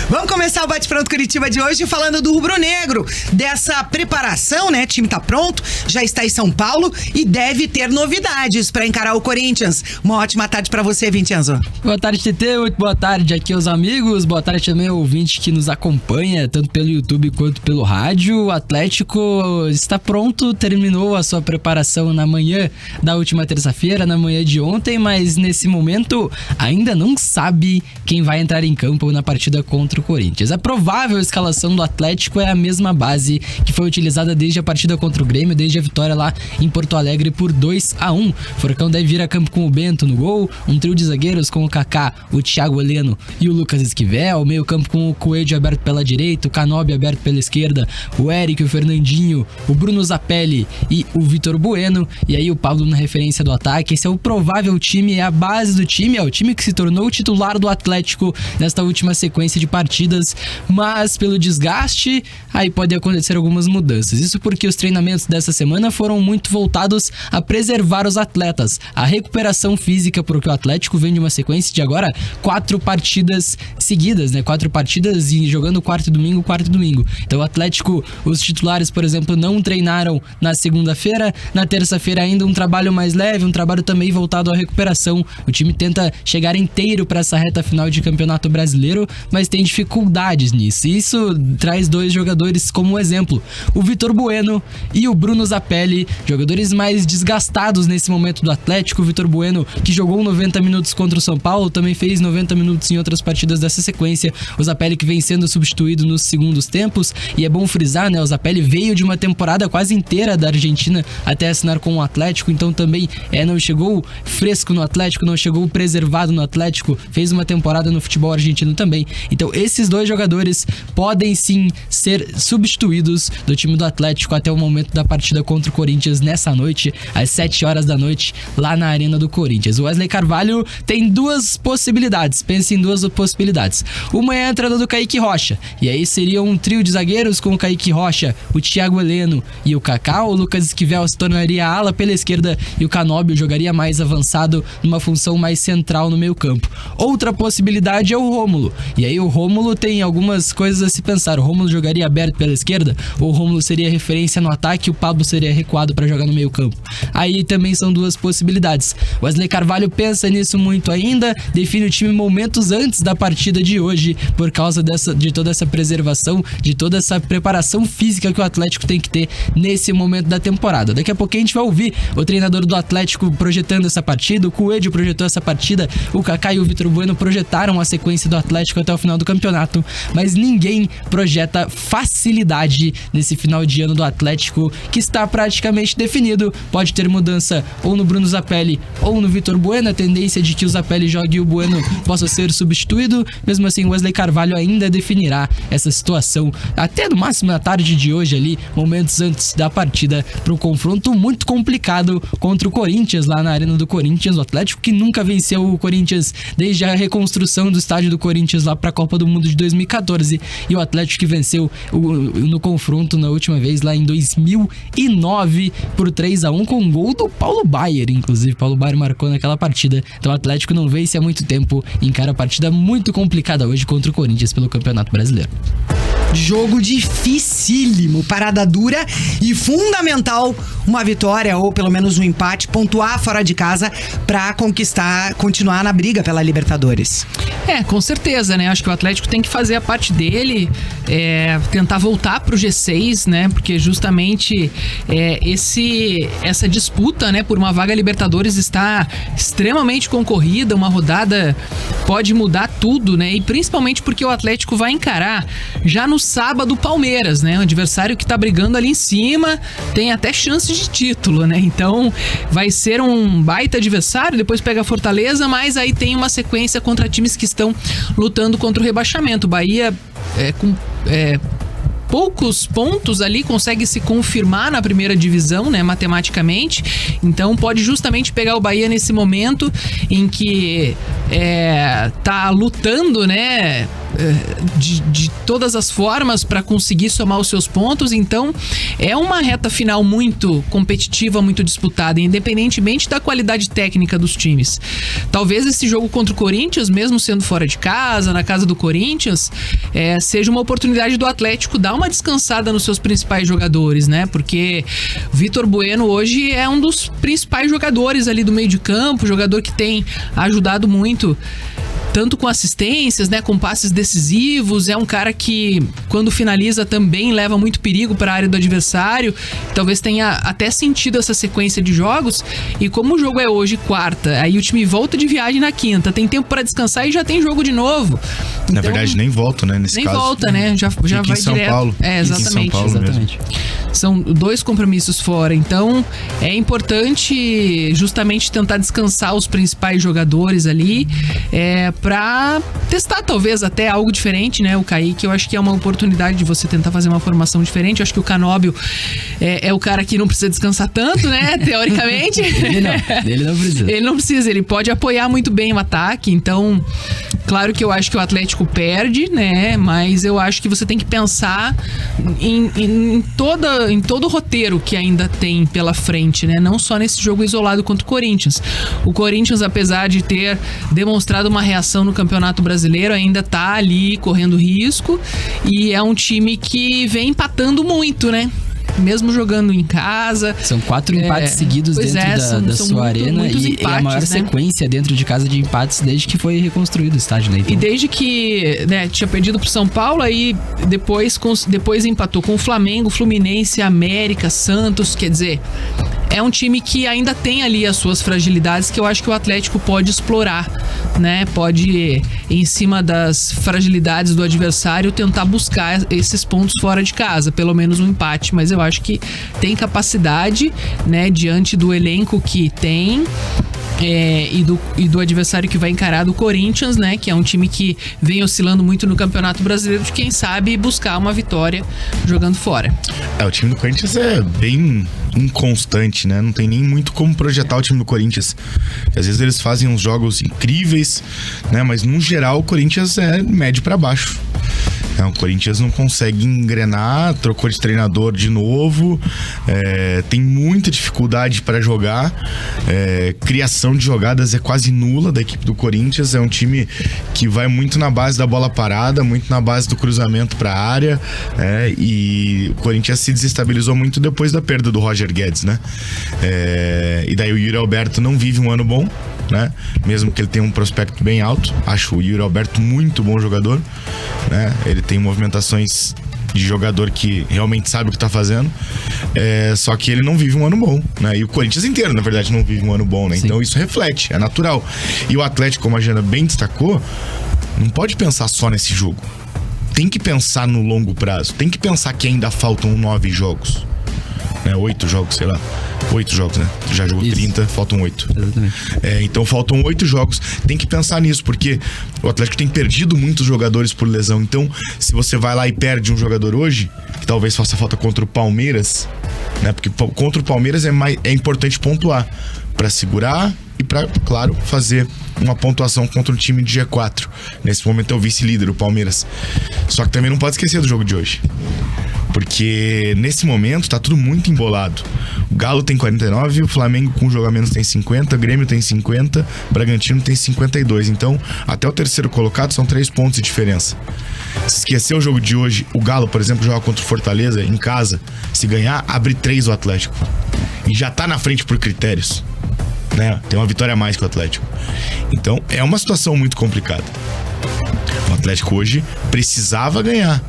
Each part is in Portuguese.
Vamos começar o Bate Pronto Curitiba de hoje falando do rubro-negro, dessa preparação, né? O time tá pronto, já está em São Paulo e deve ter novidades para encarar o Corinthians. Uma ótima tarde para você, Vincenzo. Boa tarde, TT, muito boa tarde aqui aos amigos, boa tarde também ao ouvinte que nos acompanha, tanto pelo YouTube quanto pelo rádio. O Atlético está pronto, terminou a sua preparação na manhã da última terça-feira, na manhã de ontem, mas nesse momento ainda não sabe quem vai entrar em campo na partida contra o Corinthians. A provável escalação do Atlético é a mesma base que foi utilizada desde a partida contra o Grêmio, desde a vitória lá em Porto Alegre por 2-1. Furacão deve vir a campo com o Bento no gol, um trio de zagueiros com o Kaká, o Thiago Heleno e o Lucas Esquivel, meio campo com o Coelho aberto pela direita, o Canóbio aberto pela esquerda, o Eric, o Fernandinho, o Bruno Zapelli e o Vitor Bueno, e aí o Pablo na referência do ataque. Esse é o provável time, é a base do time, é o time que se tornou o titular do Atlético nesta última sequência de partidas, mas pelo desgaste, aí pode acontecer algumas mudanças. Isso porque os treinamentos dessa semana foram muito voltados a preservar os atletas, a recuperação física, porque o Atlético vem de uma sequência de agora 4 partidas seguidas, né? 4 partidas e jogando quarto e domingo. Então o Atlético, os titulares, por exemplo, não treinaram na segunda-feira, na terça-feira ainda um trabalho mais leve, um trabalho também voltado à recuperação. O time tenta chegar inteiro para essa reta final de Campeonato Brasileiro, mas tem dificuldades nisso. E isso traz 2 jogadores como exemplo, o Vitor Bueno e o Bruno Zapelli, jogadores mais desgastados nesse momento do Atlético. O Vitor Bueno, que jogou 90 minutos contra o São Paulo, também fez 90 minutos em outras partidas dessa sequência. O Zapelli que vem sendo substituído nos segundos tempos, e é bom frisar, né? O Zapelli veio de uma temporada quase inteira da Argentina até assinar com o Atlético, então também não chegou fresco no Atlético, não chegou preservado no Atlético, fez uma temporada no futebol argentino também. Então esses 2 jogadores podem sim ser substituídos do time do Atlético até o momento da partida contra o Corinthians nessa noite, às 7 horas da noite, lá na Arena do Corinthians. O Wesley Carvalho tem 2 possibilidades, pense em 2 possibilidades. Uma é a entrada do Kaique Rocha, e aí seria um trio de zagueiros com o Kaique Rocha, o Thiago Heleno e o Kaká. O Lucas Esquivel se tornaria ala pela esquerda e o Canóbio jogaria mais avançado, numa função mais central no meio campo. Outra possibilidade é o Rômulo, e aí o Rômulo tem algumas coisas a se pensar. O Rômulo jogaria aberto pela esquerda, ou o Rômulo seria referência no ataque e o Pablo seria recuado para jogar no meio campo. Aí também são 2 possibilidades. Wesley Carvalho pensa nisso muito ainda, define o time momentos antes da partida de hoje, por causa de toda essa preservação, de toda essa preparação física que o Atlético tem que ter nesse momento da temporada. Daqui a pouquinho a gente vai ouvir o treinador do Atlético projetando essa partida, o Coelho projetou essa partida, o Kaká e o Vitor Bueno projetaram a sequência do Atlético até o final do campeonato, mas ninguém projeta facilidade nesse final de ano do Atlético, que está praticamente definido. Pode ter mudança ou no Bruno Zapelli ou no Vitor Bueno, a tendência é de que o Zapelli jogue e o Bueno possa ser substituído. Mesmo assim, Wesley Carvalho ainda definirá essa situação até no máximo na tarde de hoje ali, momentos antes da partida, para um confronto muito complicado contra o Corinthians lá na Arena do Corinthians. O Atlético que nunca venceu o Corinthians desde a reconstrução do estádio do Corinthians lá para a Copa do Mundo de 2014, e o Atlético que venceu no confronto na última vez lá em 2009 por 3-1 com um gol do Paulo Baier, inclusive Paulo Baier marcou naquela partida. Então o Atlético não vence há muito tempo e encara a partida muito complicada hoje contra o Corinthians pelo Campeonato Brasileiro. Jogo dificílimo, parada dura e fundamental uma vitória ou pelo menos um empate, pontuar fora de casa pra continuar na briga pela Libertadores. Com certeza, né? Acho que o Atlético tem que fazer a parte dele, tentar voltar pro G6, né? Porque justamente essa disputa, né, por uma vaga Libertadores está extremamente concorrida, uma rodada pode mudar tudo, né? E principalmente porque o Atlético vai encarar já no sábado o Palmeiras, né? Um adversário que tá brigando ali em cima, tem até chances de título, né? Então vai ser um baita adversário, depois pega a Fortaleza, mas aí tem uma sequência contra times que estão lutando contra o rebaixamento. O Bahia com poucos pontos ali consegue se confirmar na primeira divisão, né, matematicamente. Então pode justamente pegar o Bahia nesse momento em que tá lutando, né, de todas as formas para conseguir somar os seus pontos. Então é uma reta final muito competitiva, muito disputada, independentemente da qualidade técnica dos times. Talvez esse jogo contra o Corinthians, mesmo sendo fora de casa, na casa do Corinthians, seja uma oportunidade do Atlético dar uma descansada nos seus principais jogadores, né? Porque Vitor Bueno hoje é um dos principais jogadores ali do meio de campo, jogador que tem ajudado muito, tanto com assistências, né, com passes decisivos. É um cara que, quando finaliza, também leva muito perigo para a área do adversário. Talvez tenha até sentido essa sequência de jogos. E como o jogo é hoje, quarta, aí o time volta de viagem na quinta, tem tempo para descansar e já tem jogo de novo. Na verdade, nem volta, né, nesse nem caso. Nem volta, né? Já vai em São direto. Paulo. Exatamente. Em São Paulo exatamente. São 2 compromissos fora. Então, é importante justamente tentar descansar os principais jogadores ali, pra testar talvez até algo diferente, né? O Kaique, eu acho que é uma oportunidade de você tentar fazer uma formação diferente. Eu acho que o Canóbio é o cara que não precisa descansar tanto, né? Teoricamente. Ele não precisa. Ele não precisa, ele pode apoiar muito bem o ataque. Então, claro que eu acho que o Atlético perde, né? Mas eu acho que você tem que pensar em todo o roteiro que ainda tem pela frente, né? Não só nesse jogo isolado contra o Corinthians. O Corinthians, apesar de ter demonstrado uma reação no Campeonato Brasileiro, ainda tá ali correndo risco, e é um time que vem empatando muito, né? Mesmo jogando em casa. São 4 empates seguidos dentro da sua arena, e é a maior sequência dentro de casa de empates desde que foi reconstruído o estádio, né? Então... E desde que, né, tinha perdido pro São Paulo, aí depois empatou com o Flamengo, Fluminense, América, Santos. Quer dizer, é um time que ainda tem ali as suas fragilidades, que eu acho que o Atlético pode explorar, né? Pode, em cima das fragilidades do adversário, tentar buscar esses pontos fora de casa, pelo menos um empate. Mas eu acho que tem capacidade, né, diante do elenco que tem, e do adversário que vai encarar, do Corinthians, né, que é um time que vem oscilando muito no Campeonato Brasileiro, de quem sabe buscar uma vitória jogando fora. O time do Corinthians é bem inconstante, né? Não tem nem muito como projetar o time do Corinthians. Às vezes eles fazem uns jogos incríveis, né? Mas no geral o Corinthians é médio pra baixo. O Corinthians não consegue engrenar, trocou de treinador de novo, tem muita dificuldade para jogar, criação de jogadas é quase nula da equipe do Corinthians. É um time que vai muito na base da bola parada, muito na base do cruzamento para a área, e o Corinthians se desestabilizou muito depois da perda do Roger Guedes, né? E daí o Yuri Alberto não vive um ano bom, né? Mesmo que ele tenha um prospecto bem alto. Acho o Yuri Alberto muito bom jogador, né? Ele tem movimentações de jogador que realmente sabe o que tá fazendo, só que ele não vive um ano bom, né? E o Corinthians inteiro, na verdade, não vive um ano bom, né? Então isso reflete, é natural. E o Atlético, como a Jana bem destacou, não pode pensar só nesse jogo. Tem que pensar no longo prazo. Tem que pensar que ainda faltam 9 jogos, né? 8 jogos, sei lá. 8 jogos, né? Já jogou 30, faltam 8. Exatamente. Então faltam 8 jogos. Tem que pensar nisso, porque o Atlético tem perdido muitos jogadores por lesão. Então, se você vai lá e perde um jogador hoje, que talvez faça falta contra o Palmeiras, né? Porque contra o Palmeiras é importante pontuar para segurar e para, claro, fazer uma pontuação contra o time de G4. Nesse momento é o vice-líder, o Palmeiras. Só que também não pode esquecer do jogo de hoje, porque nesse momento tá tudo muito embolado. O Galo tem 49, o Flamengo com um jogo a menos tem 50, o Grêmio tem 50, o Bragantino tem 52. Então, até o terceiro colocado são 3 pontos de diferença. Se esquecer o jogo de hoje, o Galo, por exemplo, joga contra o Fortaleza em casa. Se ganhar, abre 3 o Atlético. E já tá na frente por critérios, né? Tem uma vitória a mais que o Atlético. Então, é uma situação muito complicada. O Atlético hoje precisava ganhar,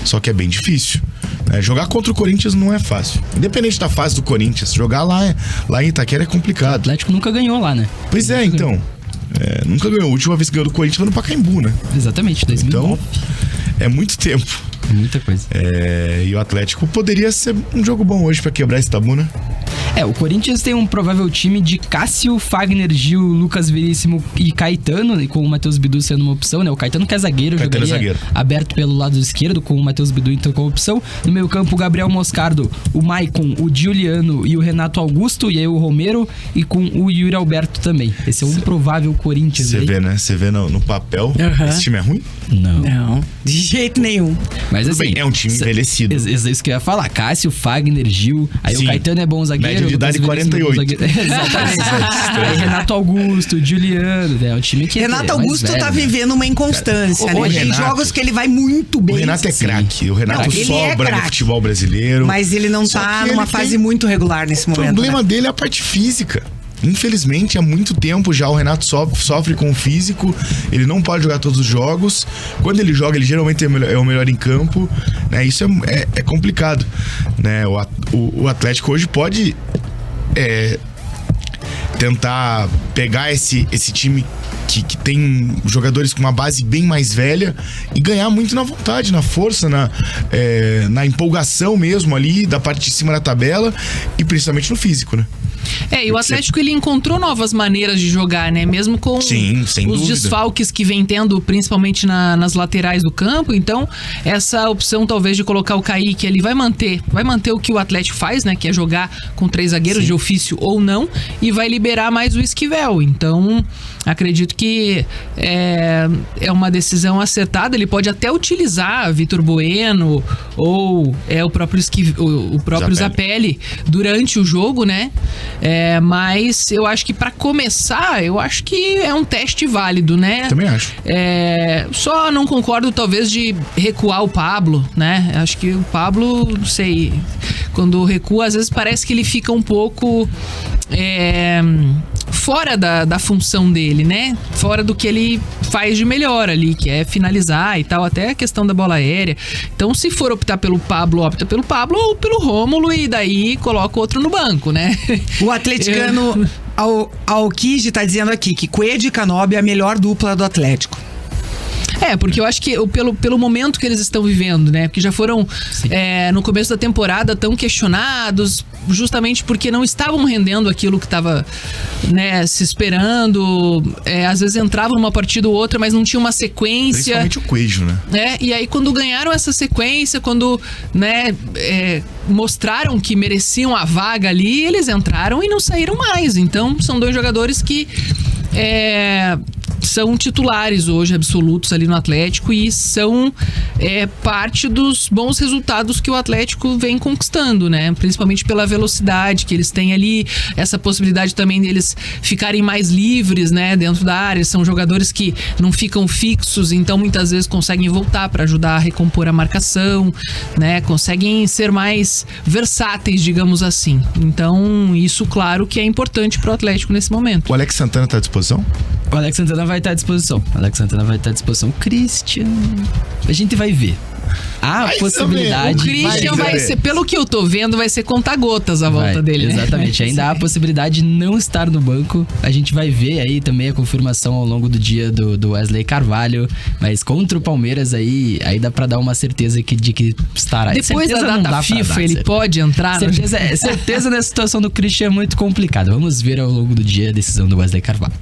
só que é bem difícil. Jogar contra o Corinthians não é fácil. Independente da fase do Corinthians, jogar lá em Itaquera é complicado. O Atlético nunca ganhou lá, né? Pois é, então. Nunca ganhou. A última vez que ganhou do Corinthians foi no Pacaembu, né? Exatamente, 2009. Então, é muito tempo. Muita coisa. E o Atlético poderia ser um jogo bom hoje pra quebrar esse tabu, né? O Corinthians tem um provável time de Cássio, Fagner, Gil, Lucas Veríssimo e Caetano, e com o Matheus Bidu sendo uma opção, né? O Caetano que é zagueiro, jogaria aberto pelo lado esquerdo, com o Matheus Bidu então como opção. No meio campo, o Gabriel Moscardo, o Maicon, o Giuliano e o Renato Augusto, e aí o Romero, e com o Yuri Alberto também. Esse é um provável Corinthians. Você vê, né? Você vê no papel, esse time é ruim? Não, de jeito nenhum. Mas assim, bem, é um time envelhecido. Isso que eu ia falar. Cássio, Fagner, Gil, aí Sim. o Caetano é bom zagueiro. Média de idade 48. Exatamente. Aí Renato Augusto, Giuliano, é um time que Renato é mais Augusto velho, tá né? vivendo uma inconstância, O né? Tem Renato- jogos que ele vai muito bem. O Renato é craque. O Renato Não, ele é sobra no craque. futebol brasileiro. Mas ele não Só tá que numa ele fase tem- muito regular nesse O momento. problema né? dele é a parte física. Infelizmente, há muito tempo já o Renato sofre com o físico. Ele não pode jogar todos os jogos. Quando ele joga, ele geralmente é o melhor em campo. Né? Isso é complicado. Né? O Atlético hoje pode tentar pegar esse time que tem jogadores com uma base bem mais velha e ganhar muito na vontade, na força, na empolgação mesmo ali da parte de cima da tabela e principalmente no físico, né? E o Atlético ele encontrou novas maneiras de jogar, né? Mesmo com Sim, sem os dúvida. desfalques que vem tendo, principalmente nas laterais do campo. Então, essa opção talvez de colocar o Kaique ali vai manter o que o Atlético faz, né? Que é jogar com 3 zagueiros de ofício ou não, e vai liberar mais o Esquivel. Então, acredito que é uma decisão acertada. Ele pode até utilizar Vitor Bueno ou o próprio Zapelli durante o jogo, né? Mas eu acho que pra começar, eu acho que é um teste válido, né? Também acho. Só não concordo talvez de recuar o Pablo, né? Acho que o Pablo, não sei, quando recua, às vezes parece que ele fica um pouco fora da função dele, né? Fora do que ele faz de melhor ali, que é finalizar e tal, até a questão da bola aérea. Então, se for optar pelo Pablo, opta pelo Pablo ou pelo Rômulo e daí coloca outro no banco, né? O atleticano Alquide tá dizendo aqui que Coelho e Canóbio é a melhor dupla do Atlético. Porque eu acho que pelo momento que eles estão vivendo, né? Porque já foram, no começo da temporada, tão questionados, justamente porque não estavam rendendo aquilo que estava, né, se esperando. Às vezes entravam numa partida ou outra, mas não tinha uma sequência. Principalmente o Coelho, né? E aí quando ganharam essa sequência, quando, né, mostraram que mereciam a vaga ali, eles entraram e não saíram mais. Então, são 2 jogadores que são titulares hoje absolutos ali no Atlético e são parte dos bons resultados que o Atlético vem conquistando, né? Principalmente pela velocidade que eles têm ali, essa possibilidade também deles ficarem mais livres, né, dentro da área. São jogadores que não ficam fixos, então muitas vezes conseguem voltar para ajudar a recompor a marcação, né? Conseguem ser mais versáteis, digamos assim. Então, isso, claro, que é importante pro Atlético nesse momento. O Alex Santana tá à disposição? O Alex Santana vai estar à disposição. Christian, a gente vai ver. A possibilidade. O Christian vai ser, pelo que eu tô vendo, vai ser conta-gotas a volta dele, né? Exatamente. Ainda há a possibilidade de não estar no banco. A gente vai ver aí também a confirmação ao longo do dia do Wesley Carvalho. Mas contra o Palmeiras aí dá pra dar uma certeza de que estará. Depois certeza da não data dá pra FIFA, dar, ele pode entrar. Certeza nessa situação do Christian é muito complicado. Vamos ver ao longo do dia a decisão do Wesley Carvalho.